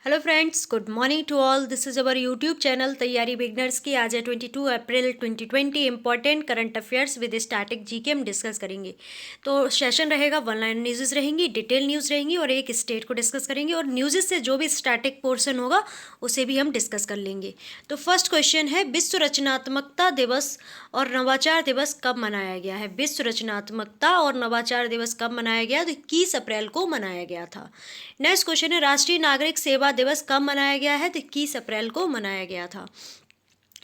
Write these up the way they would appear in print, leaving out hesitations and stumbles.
Hello friends, good morning to all. This is our YouTube channel Taiyari beginners की। आज है 22 April 2020। Important current affairs with static GK हम discuss करेंगे। तो session रहेगा, वन लाइन न्यूज़ रहेंगी, डिटेल न्यूज़ रहेंगी और एक स्टेट को डिस्कस करेंगे, और न्यूज़ से जो भी स्टैटिक पोर्शन होगा उसे भी हम डिस्कस कर लेंगे। तो फर्स्ट क्वेश्चन है, विश्व रचनात्मकता दिवस और नवाचार दिवस कब मनाया गया है? विश्व रचनात्मकता और नवाचार दिवस कब मनाया गया? तो 21 अप्रैल को मनाया गया था। नेक्स्ट क्वेश्चन है, राष्ट्रीय नागरिक सेवा दिवस कब मनाया गया है? तो 21 अप्रैल को मनाया गया था।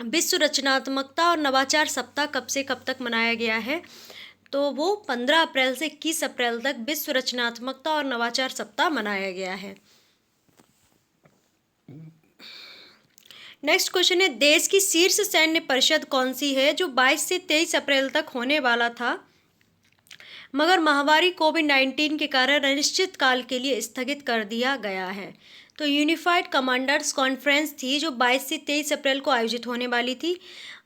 विश्व रचनात्मकता और नवाचार सप्ताह कब से कब तक मनाया गया है? तो वो 15 अप्रैल से 21 अप्रैल तक विश्व रचनात्मकता और नवाचार सप्ताह मनाया गया है। नेक्स्ट क्वेश्चन है, देश की शीर्ष सैन्य परिषद कौन सी है जो 22 से 23 अप्रैल तक होने वाला था, मगर महामारी कोविड-19 के कारण अनिश्चित काल के लिए स्थगित कर दिया गया है? तो यूनिफाइड कमांडर्स कॉन्फ्रेंस थी जो 22 से 23 अप्रैल को आयोजित होने वाली थी।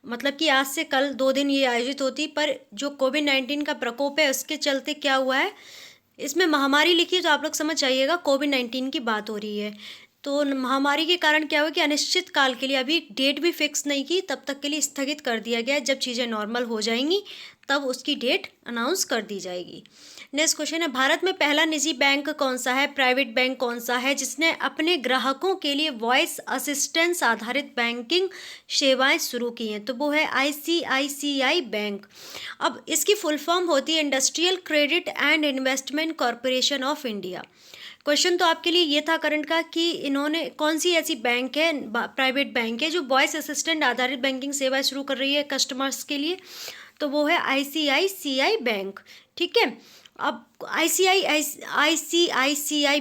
मतलब कि आज से कल 2 दिन ये आयोजित होती, पर जो कोविड-19 का प्रकोप है उसके चलते क्या हुआ है, इसमें महामारी लिखी है तो आप लोग समझ जाइएगा कोविड-19 की बात हो रही है। तो महामारी के कारण क्या हुआ कि अनिश्चित काल के लिए, अभी डेट भी फिक्स नहीं की, तब तक के लिए स्थगित कर दिया गया। जब चीज़ें नॉर्मल हो जाएंगी तब उसकी डेट अनाउंस कर दी जाएगी। नेक्स्ट क्वेश्चन है, भारत में पहला निजी बैंक कौन सा है, प्राइवेट बैंक कौन सा है जिसने अपने ग्राहकों के लिए वॉइस असिस्टेंस आधारित बैंकिंग सेवाएं शुरू की हैं? तो वो है आईसीआईसीआई बैंक। अब इसकी फुल फॉर्म होती है industrial credit and investment corporation of India. Question तो आपके लिए ये था करंट का कि इन्होंने कौन सी ऐसी बैंक है, प्राइवेट बैंक है, जो वॉइस असिस्टेंट आधारित बैंकिंग सेवाएं शुरू कर रही है कस्टमर्स के लिए? तो वो है आईसीआईसीआई बैंक। ठीक है। अब आईसीआईसीआई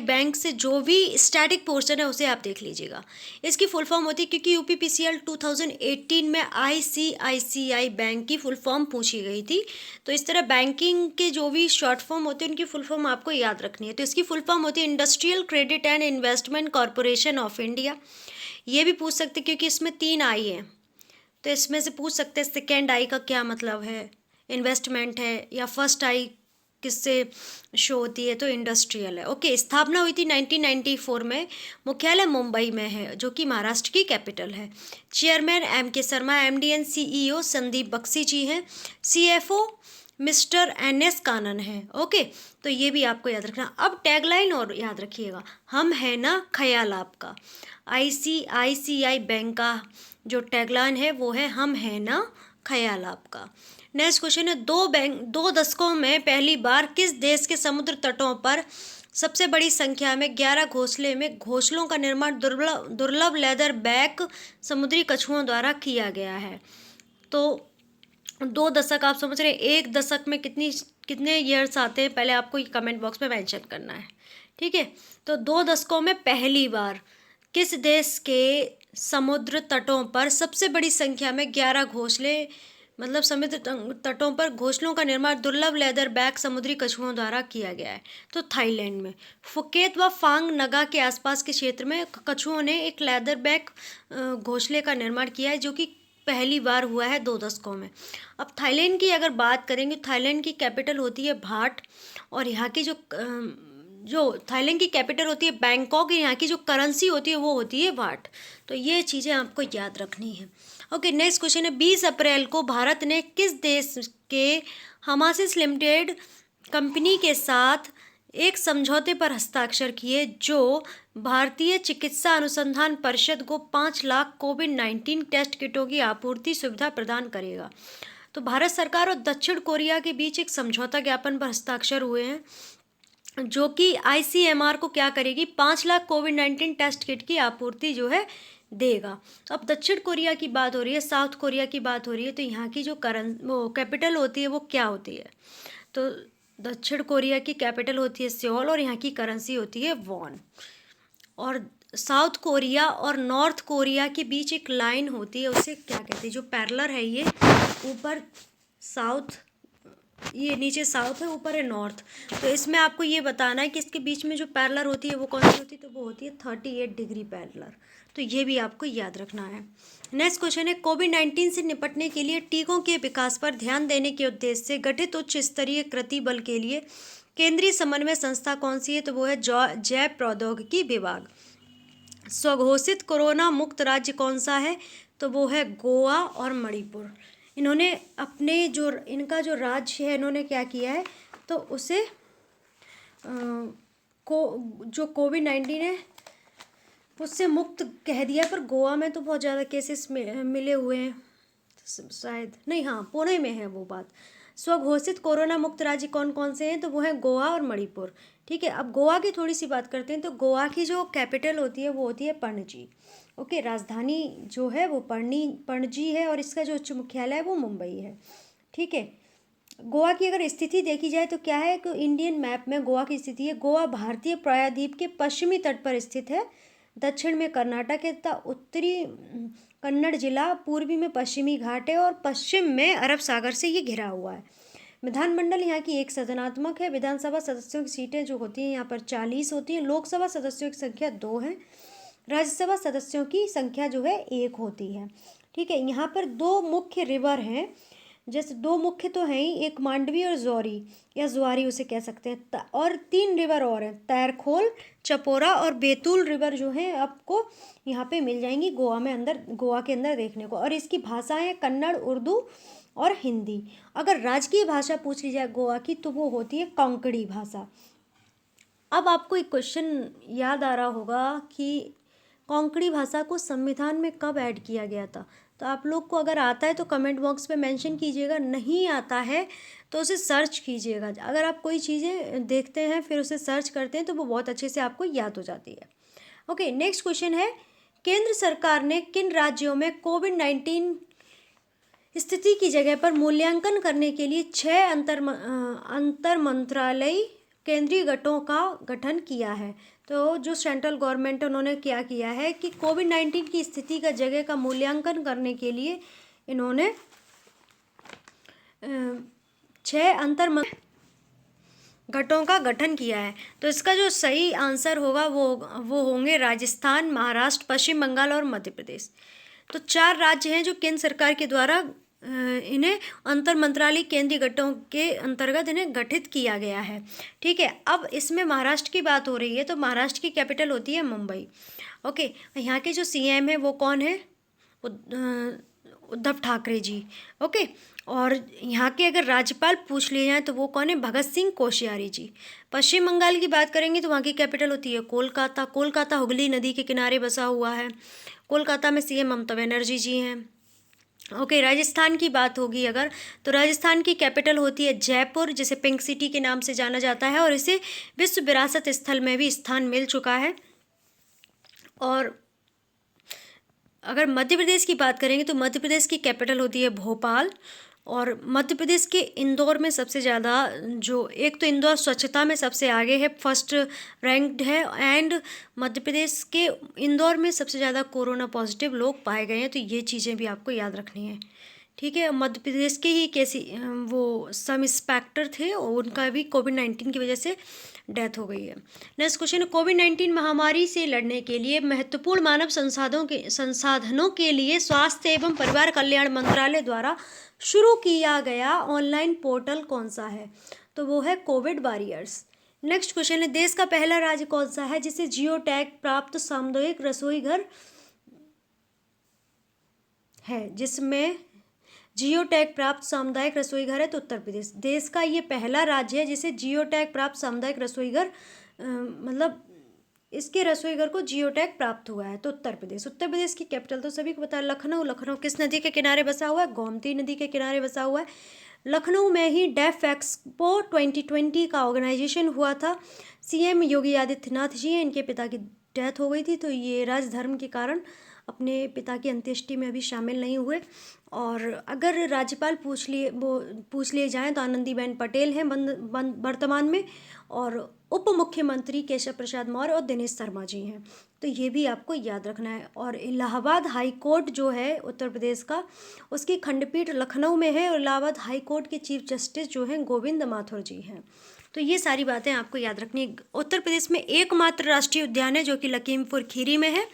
बैंक से जो भी स्टैटिक पोर्शन है उसे आप देख लीजिएगा। इसकी फुल फॉर्म होती है, क्योंकि यूपीपीसीएल 2018 में आईसीआईसीआई बैंक की फुल फॉर्म पूछी गई थी। तो इस तरह बैंकिंग के जो भी शॉर्ट फॉर्म होते हैं उनकी फुल फॉर्म आपको याद रखनी है। तो इसकी फुल फॉर्म होती है industrial credit and investment corporation of India. ये भी पूछ सकते क्योंकि इसमें 3 आई है, तो इसमें से पूछ सकते हैं सेकेंड आई का क्या मतलब है, इन्वेस्टमेंट है, या फर्स्ट आई किससे शो होती है, तो इंडस्ट्रियल है। ओके। स्थापना हुई थी 1994 में। मुख्यालय मुंबई में है जो कि महाराष्ट्र की कैपिटल है। Chairman M K Sharma, MD and CEO Sandeep Bakshi ji हैं। सीएफओ मिस्टर एनएस कानन है। ओके। तो ये भी आपको याद रखना। अब टैगलाइन और याद रखिएगा, हम है ना ख्याल आपका। आईसीआईसीआई बैंक का जो टैगलाइन है वो है हम है ना ख्याल आपका। नेक्स्ट क्वेश्चन है, दो दशकों में पहली बार किस देश के समुद्र तटों पर सबसे बड़ी संख्या में 11 घोंसलों का निर्माण दुर्लभ लेदर बैक समुद्री कछुओं द्वारा किया गया है? तो 2 दशक आप समझ रहे हैं, 1 दशक में कितने ईयर्स आते हैं, पहले आपको कमेंट बॉक्स में मेंशन करना है। ठीक है। तो 2 दशकों में पहली बार किस देश के समुद्र तटों पर सबसे बड़ी संख्या में 11 घोंसले, मतलब समुद्र तटों पर घोंसलों का निर्माण दुर्लभ लेदर बैक समुद्री कछुओं द्वारा किया गया है? तो थाईलैंड में फुकेत व फांग नगा के आसपास के क्षेत्र में कछुओं ने एक लेदर बैक घोंसले का निर्माण किया है, जो कि पहली बार हुआ है 2 दशकों में। अब थाईलैंड की अगर बात करेंगे, थाईलैंड की कैपिटल होती है भाट, और यहाँ की जो थाईलैंड की कैपिटल होती है बैंकॉक, यहाँ की जो करेंसी होती है वो होती है बाट। तो ये चीज़ें आपको याद रखनी है। ओके। नेक्स्ट क्वेश्चन है, 20 अप्रैल को भारत ने किस देश के हमासिस लिमिटेड कंपनी के साथ एक समझौते पर हस्ताक्षर किए जो भारतीय चिकित्सा अनुसंधान परिषद को 5 लाख कोविड-19 टेस्ट किटों की आपूर्ति सुविधा प्रदान करेगा? तो भारत सरकार और दक्षिण कोरिया के बीच एक समझौता ज्ञापन पर हस्ताक्षर हुए हैं, जो कि आईसीएमआर को क्या करेगी, 5 लाख कोविड-19 टेस्ट किट की आपूर्ति जो है देगा। अब दक्षिण कोरिया की बात हो रही है, साउथ कोरिया की बात हो रही है, तो यहाँ की जो वो कैपिटल होती है वो क्या होती है? तो दक्षिण कोरिया की कैपिटल होती है सियोल, और यहाँ की करेंसी होती है वॉन। और साउथ कोरिया और नॉर्थ कोरिया के बीच एक लाइन होती है, उसे क्या कहते हैं, जो पैरेलल है, ये ऊपर साउथ, ये नीचे साउथ है, ऊपर है नॉर्थ। तो इसमें आपको ये बताना है कि इसके बीच में जो पैरेलल होती है वो कौन सी होती है, तो वो होती है 38 डिग्री पैरेलल। तो ये भी आपको याद रखना है। नेक्स्ट क्वेश्चन है, कोविड-19 से निपटने के लिए टीकों के विकास पर ध्यान देने के उद्देश्य से गठित उच्च स्तरीय कृति बल के लिए केंद्रीय समन्वय संस्था कौन सी है? तो वो है जैव प्रौद्योगिकी विभाग। स्वघोषित कोरोना मुक्त राज्य कौन सा है? तो वो है गोवा और मणिपुर। इन्होंने अपने जो इनका जो राज्य है इन्होंने क्या किया है, तो उसे जो कोविड-19 है उससे मुक्त कह दिया, पर गोवा में तो बहुत ज़्यादा केसेस मिले हुए हैं शायद, नहीं, हाँ, पुणे में है वो बात। स्वघोषित कोरोना मुक्त राज्य कौन कौन से हैं? तो वो है गोवा और मणिपुर। ठीक है, अब गोवा की थोड़ी सी बात करते हैं। तो गोवा की जो कैपिटल होती है वो होती है पणजी। ओके, राजधानी जो है वो पणजी है, और इसका जो उच्च मुख्यालय है वो मुंबई है। ठीक है, गोवा की अगर स्थिति देखी जाए तो क्या है कि इंडियन मैप में गोवा की स्थिति है। गोवा भारतीय प्रायद्वीप के पश्चिमी तट पर स्थित है। दक्षिण में कर्नाटक है तथा उत्तरी कन्नड़ जिला, पूर्वी में पश्चिमी घाट है, और पश्चिम में अरब सागर से ये घिरा हुआ है। विधानमंडल यहाँ की एक सदनात्मक है। विधानसभा सदस्यों की सीटें जो होती हैं यहाँ पर 40 होती हैं। लोकसभा सदस्यों की संख्या 2 है। राज्यसभा सदस्यों की संख्या जो है 1 होती है। ठीक है, यहाँ पर 2 मुख्य रिवर हैं, जैसे 2 मुख्य तो हैं ही, एक मांडवी और ज्वारी या ज्वारी उसे कह सकते हैं, और 3 रिवर और हैं, तैरखोल, चपोरा और बैतूल रिवर जो हैं आपको यहाँ पे मिल जाएंगी गोवा के अंदर देखने को। और इसकी भाषाएं हैं कन्नड़, उर्दू और हिंदी। अगर राजकीय भाषा पूछ ली जाए गोवा की तो वो होती है कोंकणी भाषा। अब आपको एक क्वेश्चन याद आ रहा होगा कि कोंकणी भाषा को संविधान में कब ऐड किया गया था? तो आप लोग को अगर आता है तो कमेंट बॉक्स में मेंशन कीजिएगा, नहीं आता है तो उसे सर्च कीजिएगा। अगर आप कोई चीज़ें देखते हैं फिर उसे सर्च करते हैं तो वो बहुत अच्छे से आपको याद हो जाती है। ओके, नेक्स्ट क्वेश्चन है, केंद्र सरकार ने किन राज्यों में कोविड-19 स्थिति की जगह पर मूल्यांकन करने के लिए 6 अंतर मंत्रालयी केंद्रीय गठों का गठन किया है? तो जो सेंट्रल गवर्नमेंट है उन्होंने क्या किया है कि कोविड-19 की स्थिति का जगह का मूल्यांकन करने के लिए इन्होंने 6 गठों का गठन किया है। तो इसका जो सही आंसर होगा वो होंगे राजस्थान, महाराष्ट्र, पश्चिम बंगाल और मध्य प्रदेश। तो 4 राज्य हैं जो केंद्र सरकार के द्वारा इन्हें अंतर मंत्रालय केंद्रीय गठों के अंतर्गत इन्हें गठित किया गया है। ठीक है, अब इसमें महाराष्ट्र की बात हो रही है तो महाराष्ट्र की कैपिटल होती है मुंबई। ओके, यहाँ के जो सीएम है वो कौन है? उद्धव ठाकरे जी। ओके, और यहाँ के अगर राज्यपाल पूछ लिए जाए तो वो कौन है? भगत सिंह कोश्यारी जी। पश्चिम बंगाल की बात करेंगे तो वहाँ की कैपिटल होती है कोलकाता। कोलकाता हुगली नदी के किनारे बसा हुआ है। कोलकाता में सीएम ममता बनर्जी जी हैं। ओके, राजस्थान की बात होगी अगर, तो राजस्थान की कैपिटल होती है जयपुर, जिसे पिंक सिटी के नाम से जाना जाता है, और इसे विश्व विरासत स्थल में भी स्थान मिल चुका है। और अगर मध्य प्रदेश की बात करेंगे तो मध्य प्रदेश की कैपिटल होती है भोपाल, और मध्य प्रदेश के इंदौर में सबसे ज़्यादा जो, एक तो इंदौर स्वच्छता में सबसे आगे है, फर्स्ट रैंक्ड है, एंड मध्य प्रदेश के इंदौर में सबसे ज़्यादा कोरोना पॉजिटिव लोग पाए गए हैं। तो ये चीज़ें भी आपको याद रखनी है। ठीक है, मध्य प्रदेश के ही कैसी वो सब इंस्पेक्टर थे और उनका भी कोविड-19 की वजह से डेथ हो गई है। नेक्स्ट क्वेश्चन, कोविड-19 महामारी से लड़ने के लिए महत्वपूर्ण मानव संसाधनों के लिए स्वास्थ्य एवं परिवार कल्याण मंत्रालय द्वारा शुरू किया गया ऑनलाइन पोर्टल कौन सा है? तो वो है कोविड वॉरियर्स। नेक्स्ट क्वेश्चन है, देश का पहला राज्य कौन सा है जिसे जियो टैग प्राप्त सामुदायिक रसोई घर है? जिसमें जियो टैग प्राप्त सामुदायिक रसोई घर है तो उत्तर प्रदेश। देश का ये पहला राज्य है जिसे जियो टैग प्राप्त सामुदायिक रसोई घर मतलब इसके रसोई घर को जियो टैग प्राप्त हुआ है तो उत्तर प्रदेश। उत्तर प्रदेश की कैपिटल तो सभी को पता है लखनऊ। लखनऊ किस नदी के किनारे बसा हुआ है? गोमती नदी के किनारे बसा हुआ है। लखनऊ में ही डेफ एक्सपो 2020 का ऑर्गेनाइजेशन हुआ था। सीएम योगी आदित्यनाथ जी हैं, इनके पिता की डेथ हो गई थी तो ये राजधर्म के कारण अपने पिता की अंत्येष्टि में अभी शामिल नहीं हुए। और अगर राज्यपाल पूछ लिए जाएँ तो आनंदीबेन पटेल हैं वर्तमान में, और उप मुख्यमंत्री केशव प्रसाद मौर्य और दिनेश शर्मा जी हैं। तो ये भी आपको याद रखना है। और इलाहाबाद हाई कोर्ट जो है उत्तर प्रदेश का, उसकी खंडपीठ लखनऊ में है, और इलाहाबाद हाई कोर्ट के चीफ जस्टिस जो हैं गोविंद माथुर जी हैं। तो ये सारी बातें आपको याद रखनी है। उत्तर प्रदेश में एकमात्र राष्ट्रीय उद्यान है जो कि लखीमपुर खीरी में है,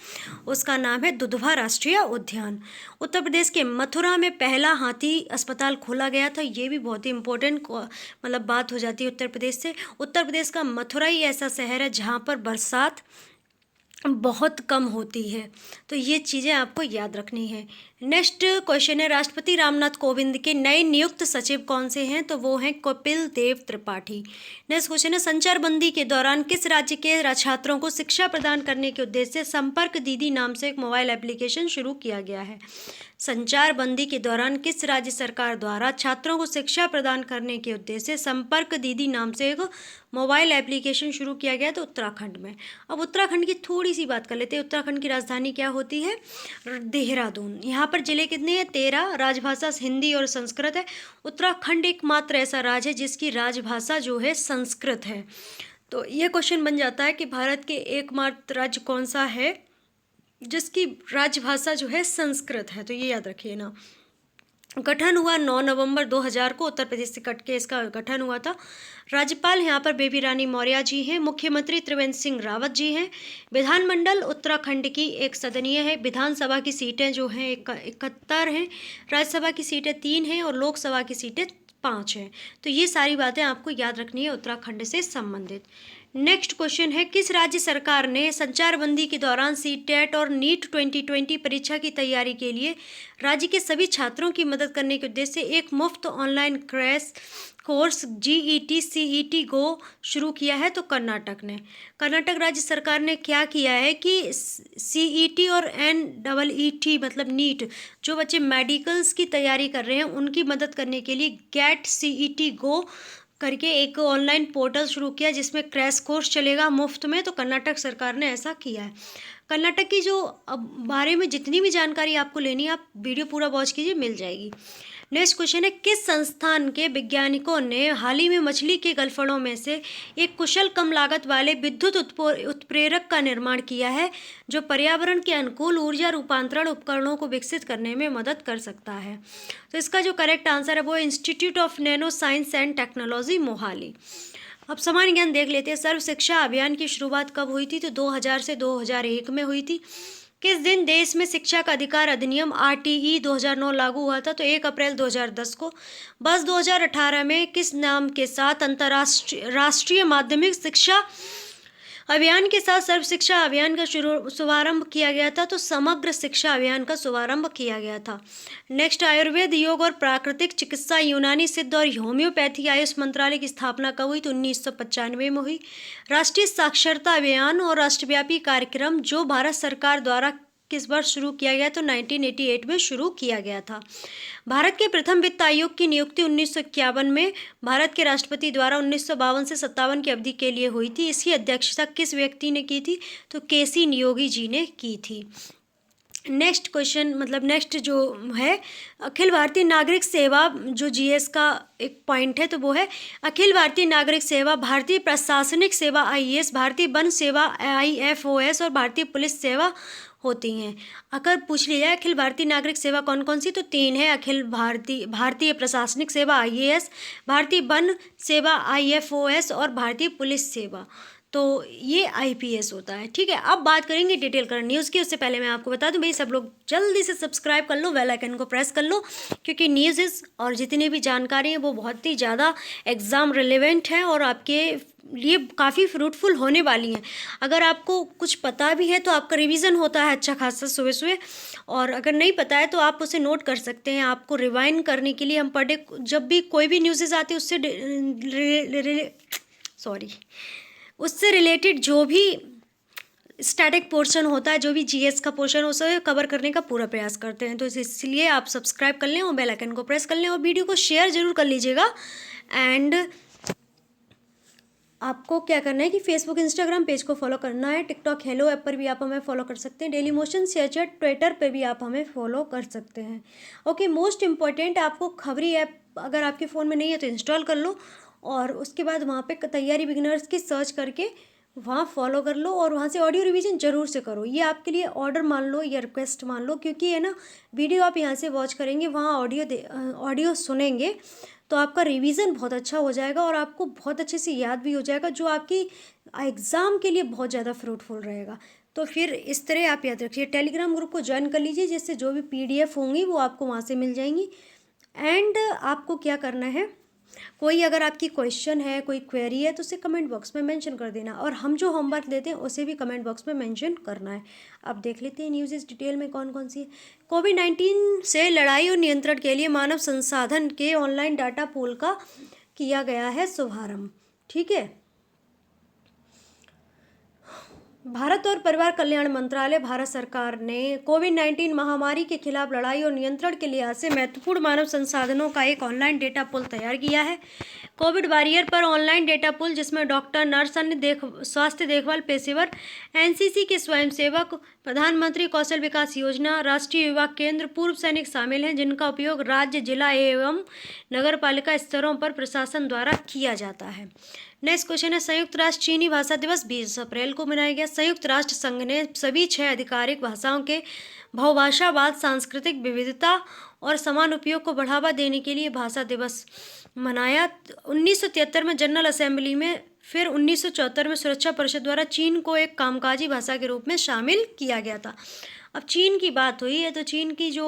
उसका नाम है दुधवा राष्ट्रीय उद्यान। उत्तर प्रदेश के मथुरा में पहला हाथी अस्पताल खोला गया था। ये भी बहुत ही इम्पोर्टेंट मतलब बात हो जाती है उत्तर प्रदेश से। उत्तर प्रदेश का मथुरा ही ऐसा शहर है जहाँ पर बरसात बहुत कम होती है। तो ये चीज़ें आपको याद रखनी है। नेक्स्ट क्वेश्चन है, राष्ट्रपति रामनाथ कोविंद के नए नियुक्त सचिव कौन से हैं? तो वो हैं कपिल देव त्रिपाठी। नेक्स्ट क्वेश्चन है, संचारबंदी के दौरान किस राज्य के छात्रों को शिक्षा प्रदान करने के उद्देश्य से संपर्क दीदी नाम से एक मोबाइल एप्लीकेशन शुरू किया गया है? संचारबंदी के दौरान किस राज्य सरकार द्वारा छात्रों को शिक्षा प्रदान करने के उद्देश्य से संपर्क दीदी नाम से एक मोबाइल एप्लीकेशन शुरू किया गया? तो उत्तराखंड में। अब उत्तराखंड की थोड़ी सी बात कर लेते हैं। उत्तराखंड की राजधानी क्या होती है? देहरादून। यहाँ पर जिले कितने हैं? 13। राजभाषा हिंदी और संस्कृत है। उत्तराखंड एकमात्र ऐसा राज्य है जिसकी राजभाषा जो है संस्कृत है। तो ये क्वेश्चन बन जाता है कि भारत के एकमात्र राज्य कौन सा है जिसकी राजभाषा जो है संस्कृत है? तो ये याद रखिए ना। गठन हुआ 9 नवंबर 2000 को, उत्तर प्रदेश से कट के इसका गठन हुआ था। राज्यपाल यहाँ पर बेबी रानी मौर्य जी हैं। मुख्यमंत्री त्रिवेंद्र सिंह रावत जी हैं। विधानमंडल उत्तराखंड की एक सदनीय है। विधानसभा की सीटें जो हैं 71 हैं। राज्यसभा की सीटें 3 हैं और लोकसभा की सीटें 5 हैं। तो ये सारी बातें आपको याद रखनी है उत्तराखंड से संबंधित। नेक्स्ट क्वेश्चन है, किस राज्य सरकार ने संचारबंदी के दौरान सीटेट और नीट 2020 परीक्षा की तैयारी के लिए राज्य के सभी छात्रों की मदद करने के उद्देश्य से एक मुफ्त online crash course GET CET गो शुरू किया है? तो कर्नाटक ने। कर्नाटक राज्य सरकार ने क्या किया है कि सीईटी और NEET मतलब नीट, जो बच्चे मेडिकल्स की तैयारी कर रहे हैं उनकी मदद करने के लिए गेट सीईटी गो करके एक ऑनलाइन पोर्टल शुरू किया जिसमें क्रैश कोर्स चलेगा मुफ्त में। तो कर्नाटक सरकार ने ऐसा किया है। कर्नाटक की जो अब बारे में जितनी भी जानकारी आपको लेनी है आप वीडियो पूरा वॉच कीजिए, मिल जाएगी। नेक्स्ट क्वेश्चन है, किस संस्थान के वैज्ञानिकों ने हाल ही में मछली के गलफड़ों में से एक कुशल कम लागत वाले विद्युत उत्प्रेरक का निर्माण किया है जो पर्यावरण के अनुकूल ऊर्जा रूपांतरण उपकरणों को विकसित करने में मदद कर सकता है? तो इसका जो करेक्ट आंसर है वो institute of nano science and technology Mohali. अब सामान्य ज्ञान देख लेते हैं। सर्व शिक्षा अभियान की शुरुआत कब हुई थी? तो 2000 से 2001 में हुई थी। किस दिन देश में शिक्षा का अधिकार अधिनियम RTE 2009 लागू हुआ था? तो 1 अप्रैल 2010 को। वर्ष 2018 में किस नाम के साथ अंतर्राष्ट्रीय राष्ट्रीय माध्यमिक शिक्षा अभियान के साथ सर्व शिक्षा अभियान का शुभारंभ किया गया था? तो समग्र शिक्षा अभियान का शुभारंभ किया गया था। नेक्स्ट, आयुर्वेद, योग और प्राकृतिक चिकित्सा, यूनानी सिद्ध और होम्योपैथी आयुष मंत्रालय की स्थापना कब हुई? तो 1995 में हुई। राष्ट्रीय साक्षरता अभियान और राष्ट्रव्यापी कार्यक्रम जो भारत सरकार द्वारा किस वर्ष शुरू किया गया? तो 1988 में शुरू किया गया था। भारत के प्रथम वित्त आयोग की नियुक्ति 1951 में भारत के राष्ट्रपति द्वारा 1952 से 57 की अवधि के लिए हुई थी। इसकी अध्यक्षता किस व्यक्ति ने की थी? तो KC नियोगी जी ने की थी। नेक्स्ट क्वेश्चन मतलब नेक्स्ट जो है, अखिल भारतीय नागरिक सेवा जो GS का एक पॉइंट है तो वो है अखिल भारतीय नागरिक सेवा, भारतीय प्रशासनिक सेवा IAS, भारतीय वन सेवा IFOS और भारतीय पुलिस सेवा होती हैं। अगर पूछ लिया जाए अखिल भारतीय नागरिक सेवा कौन कौन सी, तो 3 है, अखिल भारतीय प्रशासनिक सेवा IAS, भारतीय वन सेवा IFOS और भारतीय पुलिस सेवा, तो ये IPS होता है। ठीक है, अब बात करेंगे डिटेल करंट न्यूज़ की। उससे पहले मैं आपको बता दूं भाई, सब लोग जल्दी से सब्सक्राइब कर लो, बेल आइकन को प्रेस कर लो, क्योंकि न्यूज़ और जितनी भी जानकारी है वो बहुत ही ज़्यादा एग्ज़ाम रिलेवेंट है और आपके लिए काफ़ी फ्रूटफुल होने वाली हैं। अगर आपको कुछ पता भी है तो आपका रिवीजन होता है अच्छा खासा सुबह सुबह, और अगर नहीं पता है तो आप उसे नोट कर सकते हैं। आपको रिवाइंड करने के लिए हम पर डे जब भी कोई भी न्यूज़ आती है उससे रिलेटेड जो भी स्टैटिक पोर्शन होता है, जो भी GS का पोर्शन उसे कवर करने का पूरा प्रयास करते हैं। तो इसलिए आप सब्सक्राइब कर लें और बेल आइकन को प्रेस कर लें और वीडियो को शेयर ज़रूर कर लीजिएगा। एंड आपको क्या करना है कि फेसबुक इंस्टाग्राम पेज को फॉलो करना है। टिकटॉक हेलो ऐप पर भी आप हमें फॉलो कर सकते हैं। डेली मोशन शेयरचैट ट्विटर पर भी आप हमें फॉलो कर सकते हैं। ओके, मोस्ट इम्पॉर्टेंट, आपको खबरी ऐप अगर आपके फ़ोन में नहीं है तो इंस्टॉल कर लो और उसके बाद वहाँ पे तैयारी बिगिनर्स की सर्च करके वहाँ फॉलो कर लो और वहाँ से ऑडियो रिवीजन ज़रूर से करो। ये आपके लिए ऑर्डर मान लो या रिक्वेस्ट मान लो, क्योंकि है ना, वीडियो आप यहाँ से वॉच करेंगे, वहाँ ऑडियो सुनेंगे तो आपका रिवीजन बहुत अच्छा हो जाएगा और आपको बहुत अच्छे से याद भी हो जाएगा, जो आपकी एग्ज़ाम के लिए बहुत ज़्यादा फ्रूटफुल रहेगा। तो फिर इस तरह आप याद रखिए। टेलीग्राम ग्रुप को ज्वाइन कर लीजिए, जिससे जो भी PDF होंगी वो आपको वहाँ से मिल जाएंगी। एंड आपको क्या करना है कोई अगर आपकी क्वेश्चन है, कोई क्वेरी है, तो उसे कमेंट बॉक्स में मेंशन कर देना, और हम जो होमवर्क देते हैं उसे भी कमेंट बॉक्स में मेंशन करना है। अब देख लेते हैं न्यूज़ इस डिटेल में कौन कौन सी है। कोविड-19 से लड़ाई और नियंत्रण के लिए मानव संसाधन के ऑनलाइन डाटा पूल का किया गया है शुभारंभ। ठीक है। भारत और परिवार कल्याण मंत्रालय भारत सरकार ने कोविड-19 महामारी के खिलाफ लड़ाई और नियंत्रण के लिहाज से महत्वपूर्ण मानव संसाधनों का एक ऑनलाइन डेटा पुल तैयार किया है। कोविड वॉरियर पर ऑनलाइन डेटा पुल, जिसमें डॉक्टर, नर्स, अन्य स्वास्थ्य देखभाल पेशेवर, एनसीसी के स्वयंसेवक, प्रधानमंत्री कौशल विकास योजना, राष्ट्रीय युवा केंद्र, पूर्व सैनिक शामिल हैं, जिनका उपयोग राज्य, जिला एवं नगर पालिका स्तरों पर प्रशासन द्वारा किया जाता है। नेक्स्ट क्वेश्चन है, संयुक्त राष्ट्र चीनी भाषा दिवस 20 अप्रैल को मनाया गया। संयुक्त राष्ट्र संघ ने सभी 6 आधिकारिक भाषाओं के बहुभाषावाद, सांस्कृतिक विविधता और समान उपयोग को बढ़ावा देने के लिए भाषा दिवस मनाया। 1973 में जनरल असेंबली में, फिर 1974 में सुरक्षा परिषद द्वारा चीन को एक कामकाजी भाषा के रूप में शामिल किया गया था। अब चीन की बात हुई है तो चीन की जो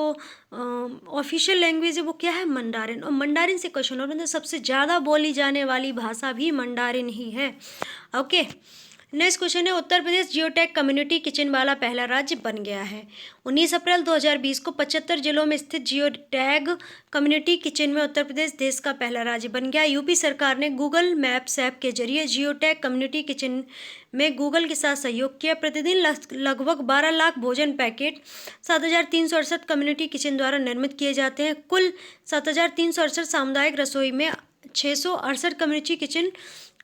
ऑफिशियल लैंग्वेज है वो क्या है? मंडारिन। और मंडारिन से क्वेश्चन और सबसे ज़्यादा बोली जाने वाली भाषा भी मंडारिन ही है। ओके, नेक्स्ट क्वेश्चन है, Uttar Pradesh geotech community kitchen वाला पहला राज्य बन गया है। 19 अप्रैल 2020 को 75 जिलों में स्थित जियोटैग कम्युनिटी किचन में उत्तर प्रदेश देश का पहला राज्य बन गया। यूपी सरकार ने गूगल मैप्स ऐप के जरिए जियोटैग कम्युनिटी किचन में गूगल के साथ सहयोग किया। प्रतिदिन लगभग 12 लाख भोजन पैकेट 7,368 कम्युनिटी किचन द्वारा निर्मित किए जाते हैं। कुल 7,368 सामुदायिक रसोई में 668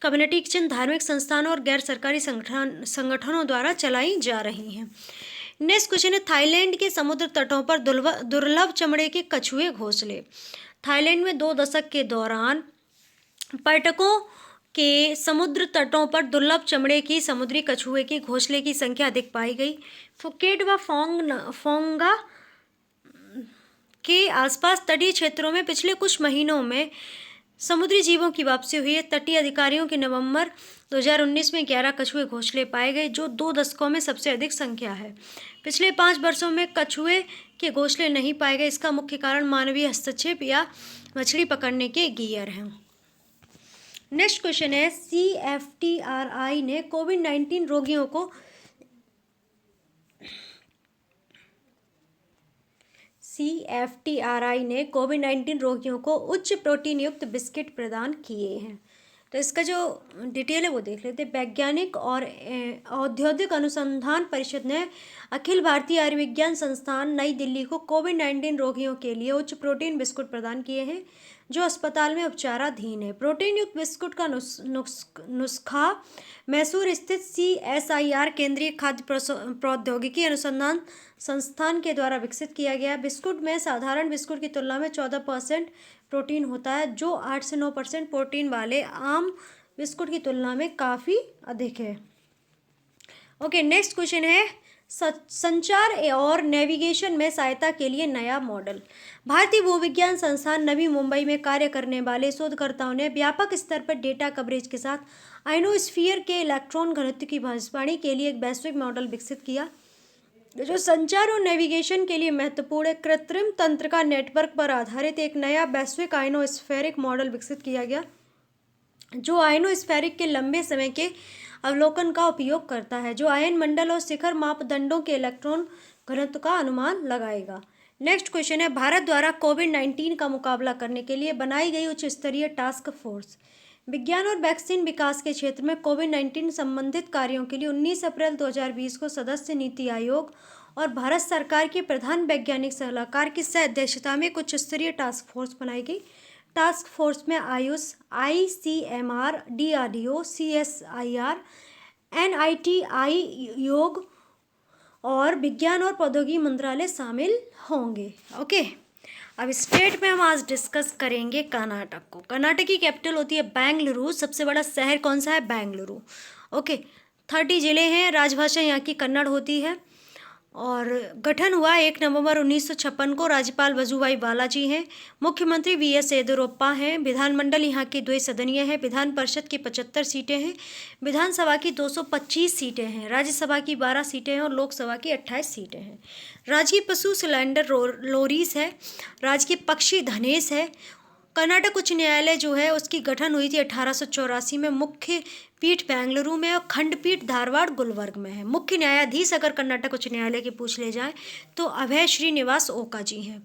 कम्युनिटी किचन धार्मिक संस्थानों और गैर सरकारी संगठनों द्वारा चलाई जा रही हैं। नेक्स्ट क्वेश्चन है, थाईलैंड के समुद्र तटों पर दुर्लभ चमड़े के कछुए घोंसले। थाईलैंड में 2 दशक के दौरान पर्यटकों के समुद्र तटों पर दुर्लभ चमड़े की समुद्री कछुए के घोंसले की संख्या अधिक पाई गई। फुकेट व फोंगा के आसपास तटीय क्षेत्रों में पिछले कुछ महीनों में समुद्री जीवों की वापसी हुई है। तटीय अधिकारियों के नवंबर 2019 में 11 कछुए घोंसले पाए गए, जो 2 दशकों में सबसे अधिक संख्या है। पिछले 5 वर्षों में कछुए के घोंसले नहीं पाए गए। इसका मुख्य कारण मानवीय हस्तक्षेप या मछली पकड़ने के गियर हैं। नेक्स्ट क्वेश्चन है, CFTRI ने कोविड-19 रोगियों को उच्च प्रोटीन युक्त बिस्किट प्रदान किए हैं। तो इसका जो डिटेल है वो देख लेते हैं। वैज्ञानिक और औद्योगिक अनुसंधान परिषद ने अखिल भारतीय आयुर्विज्ञान संस्थान नई दिल्ली को कोविड-19 रोगियों के लिए उच्च प्रोटीन बिस्कुट प्रदान किए हैं, जो अस्पताल में उपचाराधीन है। प्रोटीन युक्त बिस्कुट का नुस्खा मैसूर स्थित CSIR केंद्रीय खाद्य प्रौद्योगिकी अनुसंधान संस्थान के द्वारा विकसित किया गया। बिस्कुट में साधारण बिस्कुट की तुलना में 14% प्रोटीन होता है, जो 8 से 9% प्रोटीन वाले आम बिस्कुट की तुलना में काफ़ी अधिक है। ओके, नेक्स्ट क्वेश्चन है, संचार और नेविगेशन में सहायता के लिए नया मॉडल। भारतीय भूविज्ञान संस्थान नवी मुंबई में कार्य करने वाले शोधकर्ताओं ने व्यापक स्तर पर डेटा कवरेज के साथ आयनोस्फीयर के इलेक्ट्रॉन घनत्व की भविष्यवाणी के लिए एक वैश्विक मॉडल विकसित किया, जो संचार और नेविगेशन के लिए महत्वपूर्ण है। कृत्रिम तंत्रिका नेटवर्क पर आधारित एक नया वैश्विक आयनोस्फेरिक मॉडल विकसित किया गया, जो आयनोस्फेरिक के लंबे समय के अवलोकन का उपयोग करता है, जो आयन मंडल और शिखर मापदंडों के इलेक्ट्रॉन घनत्व का अनुमान लगाएगा। नेक्स्ट क्वेश्चन है, भारत द्वारा कोविड-19 का मुकाबला करने के लिए बनाई गई उच्च स्तरीय टास्क फोर्स। विज्ञान और वैक्सीन विकास के क्षेत्र में कोविड-19 संबंधित कार्यों के लिए 19 अप्रैल 2020 को सदस्य नीति आयोग और भारत सरकार के प्रधान वैज्ञानिक सलाहकार की सह अध्यक्षता में एक उच्च स्तरीय टास्क फोर्स बनाई गई। टास्क फोर्स में Ayush, ICMR, DRDO, CSIR, NITI, योग और विज्ञान और प्रौद्योगिकी मंत्रालय शामिल होंगे। ओके, अब स्टेट में हम आज डिस्कस करेंगे कर्नाटक को। कर्नाटक की कैपिटल होती है बेंगलुरु। सबसे बड़ा शहर कौन सा है? बेंगलुरु। ओके, 30 जिले हैं। राजभाषा यहाँ की कन्नड़ होती है और गठन हुआ 1 नवंबर 1956 को। राज्यपाल वजुभाई बालाजी हैं। मुख्यमंत्री VS येदियुरप्पा हैं। विधानमंडल यहाँ की द्विसदनीय है। विधान परिषद की 75 सीटें हैं। विधानसभा की 225 सीटें हैं। राज्यसभा की 12 सीटें हैं और लोकसभा की 28 सीटें हैं। राज्य की पशु सिलेंडर लोरीस है। राज्य के पक्षी धनेश है। कर्नाटक उच्च न्यायालय जो है उसकी गठन हुई थी 1884 में। मुख्य पीठ बेंगलुरु में और खंडपीठ धारवाड़ गुलबर्ग में है। मुख्य न्यायाधीश अगर कर्नाटक उच्च न्यायालय की पूछ ले जाए तो अभय श्रीनिवास ओका जी हैं।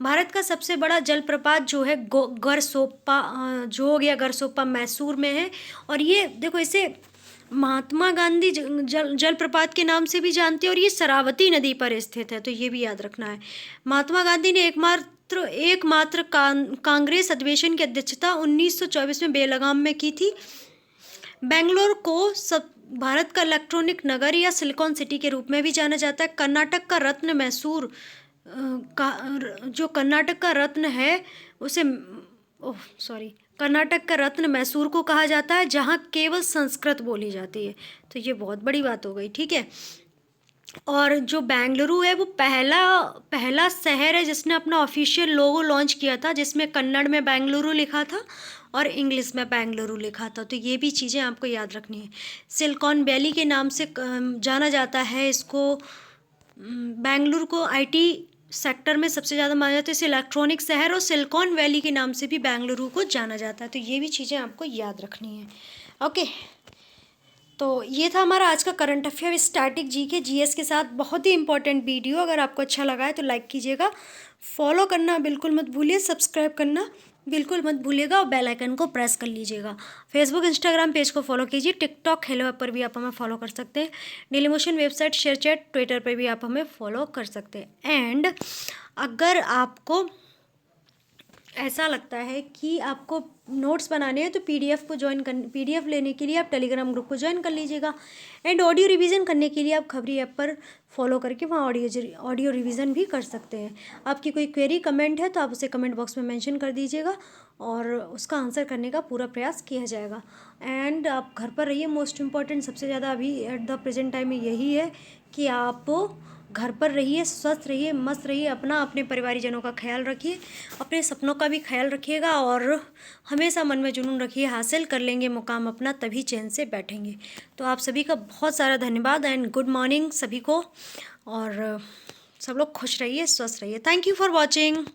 भारत का सबसे बड़ा जलप्रपात जो है गरसोप्पा जो हो गया गरसोप्पा मैसूर में है। और ये देखो इसे महात्मा गांधी जलप्रपात के नाम से भी जानते हैं और ये शरावती नदी पर स्थित है, तो ये भी याद रखना है। महात्मा गांधी ने एकमात्र कांग्रेस अधिवेशन की अध्यक्षता 1924 में बेलगाम में की थी। बेंगलोर को भारत का इलेक्ट्रॉनिक नगर या सिलिकॉन सिटी के रूप में भी जाना जाता है। कर्नाटक का रत्न मैसूर जो कर्नाटक का रत्न है उसे कर्नाटक का रत्न मैसूर को कहा जाता है, जहाँ केवल संस्कृत बोली जाती है। तो ये बहुत बड़ी बात हो गई, ठीक है। और जो बेंगलुरु है वो पहला शहर है जिसने अपना ऑफिशियल लोगो लॉन्च किया था, जिसमें कन्नड़ में बेंगलुरु लिखा था और इंग्लिश में बेंगलुरु लिखा था। तो ये भी चीज़ें आपको याद रखनी है। सिलिकॉन वैली के नाम से जाना जाता है इसको। बेंगलुरु को आईटी सेक्टर में सबसे ज़्यादा माना जाता है, इसे इलेक्ट्रॉनिक शहर और सिलिकॉन वैली के नाम से भी बेंगलुरु को जाना जाता है। तो ये भी चीज़ें आपको याद रखनी है। ओके, तो ये था हमारा आज का करंट अफेयर स्टैटिक जी के जीएस के साथ। बहुत ही इंपॉर्टेंट वीडियो। अगर आपको अच्छा लगा है तो लाइक कीजिएगा, फॉलो करना बिल्कुल मत भूलिए, सब्सक्राइब करना बिल्कुल मत भूलिएगा और बेल आइकन को प्रेस कर लीजिएगा। फेसबुक इंस्टाग्राम पेज को फॉलो कीजिए, टिकटॉक हेलो ऐप पर भी आप हमें फॉलो कर सकते हैं, daily motion website share chat Twitter पर भी आप हमें फॉलो कर सकते हैं। एंड अगर आपको ऐसा लगता है कि आपको नोट्स बनाने हैं तो पीडीएफ लेने के लिए आप टेलीग्राम ग्रुप को ज्वाइन कर लीजिएगा। एंड ऑडियो रिवीजन करने के लिए आप खबरी ऐप पर फॉलो करके वहाँ ऑडियो रिवीजन भी कर सकते हैं। आपकी कोई क्वेरी कमेंट है तो आप उसे कमेंट बॉक्स में मेंशन कर दीजिएगा और उसका आंसर करने का पूरा प्रयास किया जाएगा। एंड आप घर पर रहिए, मोस्ट इम्पॉर्टेंट सबसे ज़्यादा अभी एट द प्रेजेंट टाइम में यही है कि आप घर पर रहिए, स्वस्थ रहिए, मस्त रहिए, अपने परिवारजनों का ख्याल रखिए, अपने सपनों का भी ख्याल रखिएगा और हमेशा मन में जुनून रखिए, हासिल कर लेंगे मुकाम अपना, तभी चैन से बैठेंगे। तो आप सभी का बहुत सारा धन्यवाद एंड गुड मॉर्निंग सभी को, और सब लोग खुश रहिए, स्वस्थ रहिए। Thank you for watching.